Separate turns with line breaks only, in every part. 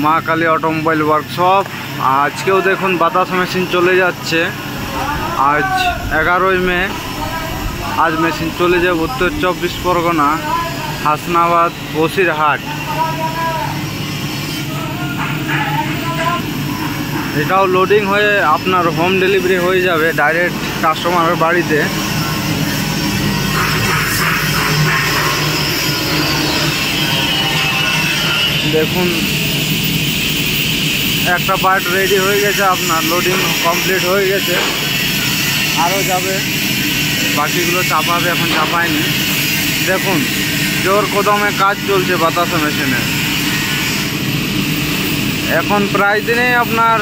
মা Kali automobile workshop. আজকেও দেখুন বাতাস মেশিন চলে যাচ্ছে। আজ 11ই মে। আজ মেশিন চলে যাবে উত্তর 24 পরগনা, হাসনাবাদ, বসিরহাট। এটাও লোডিং হয়ে আপনার হোম ডেলিভারি হয়ে যাবে ডাইরেক্ট কাস্টমারের বাড়িতে। দেখুন একটা পার্ট রেডি হয়ে গেছে, আপনার লোডিং কমপ্লিট হয়ে গেছে, আরও যাবে, বাকিগুলো চাপাবে, এখন চাপায়নি। দেখুন জোর কদমে কাজ চলছে বাতাসা মেশিনে। এখন প্রায় দিনেই আপনার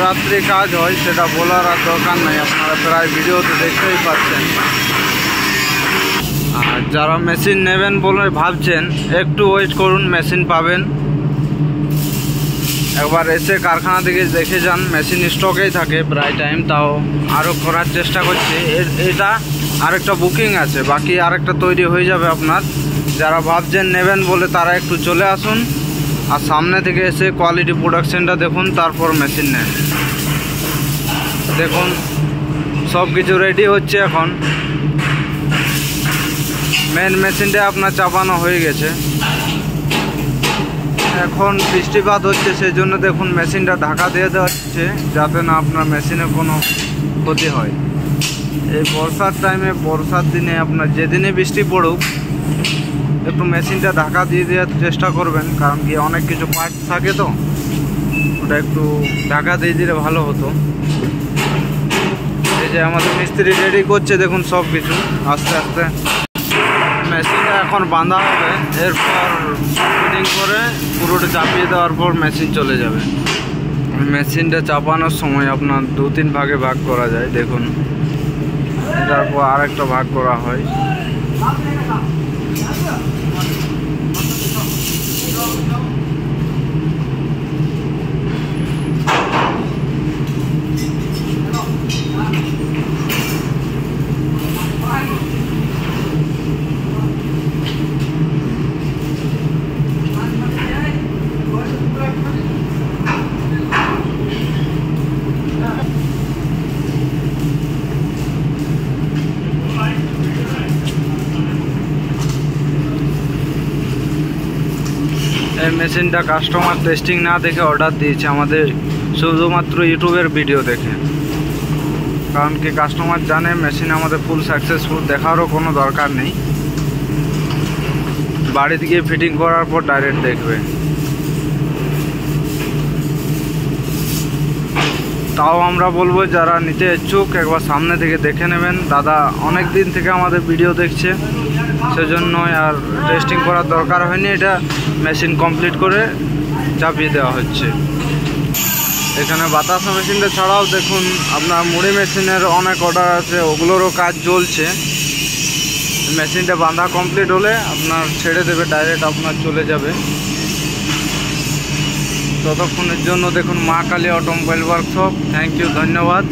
রাত্রে কাজ হয়, সেটা বলার আর দরকার নাই, আপনারা প্রায় ভিডিওতে দেখতেই পাচ্ছেন। আর যারা মেশিন নেবেন বলে ভাবছেন একটু ওয়েট করুন, মেশিন পাবেন। একবার এসে কারখানা থেকে দেখে যান, মেশিন স্টকেই থাকে প্রায় টাইম, তাও আরও করার চেষ্টা করছি। এটা আরেকটা বুকিং আছে, বাকি আরেকটা তৈরি হয়ে যাবে আপনার। যারা ভাবছেন নেবেন বলে তারা একটু চলে আসুন, আর সামনে থেকে এসে কোয়ালিটি প্রোডাকশনটা দেখুন, তারপর মেশিন নেন। দেখুন সব কিছু রেডি হচ্ছে। এখন মেন মেশিনটা আপনার চাপানো হয়ে গেছে। এখন বৃষ্টিপাত হচ্ছে, সেই জন্য দেখুন মেশিনটা ঢাকা দিয়ে দেওয়া হচ্ছে, যাতে না আপনার মেশিনে কোনো ক্ষতি হয়। এই বর্ষার টাইমে, বর্ষার দিনে আপনার যেদিনে বৃষ্টি পড়ুক একটু মেশিনটা ঢাকা দিয়ে দেওয়ার চেষ্টা করবেন, কারণ কি অনেক কিছু পার্টস থাকে তো, ওটা একটু ঢাকা দিয়ে দিলে ভালো হতো। এই যে আমাদের মিস্ত্রি রেডি করছে, দেখুন সব কিছু আস্তে আস্তে। মেশিনটা এখন বাঁধা হবে, এরপর ফিটিং করে পুরোটা চাপিয়ে দেওয়ার পর মেশিন চলে যাবে। মেশিনটা চাপানোর সময় আপনার 2-3 ভাগে ভাগ করা যায়। দেখুন এটার পর আরেকটা ভাগ করা হয়। এই মেশিনটা কাস্টমার টেস্টিং না দেখে অর্ডার দিয়েছে আমাদের, শুধুমাত্র ইউটিউবের ভিডিও দেখে। কারণ কি কাস্টমার জানে মেশিন আমাদের ফুল সাকসেসফুল, দেখারও কোনো দরকার নেই, বাড়িতে গিয়ে ফিটিং করার পর ডাইরেক্ট দেখবে। তাও আমরা বলবো যারা নিতে ইচ্ছুক একবার সামনে থেকে দেখে নেবেন। দাদা অনেক দিন থেকে আমাদের ভিডিও দেখছে, সেজন্যই আর টেস্টিং করার দরকার হয়নি। এটা মেশিন কমপ্লিট করে চাপিয়ে দেওয়া হচ্ছে। এখানে বাতাসা মেশিনটা ছাড়াও দেখুন আপনার মুড়ি মেশিনের অনেক অর্ডার আছে, ওগুলোরও কাজ চলছে। মেশিনটা বাঁধা কমপ্লিট হলে আপনার ছেড়ে দেবে, ডাইরেক্ট আপনার চলে যাবে। ততক্ষণের জন্য দেখুন Maa Kali automobile workshop. Thank you, ধন্যবাদ।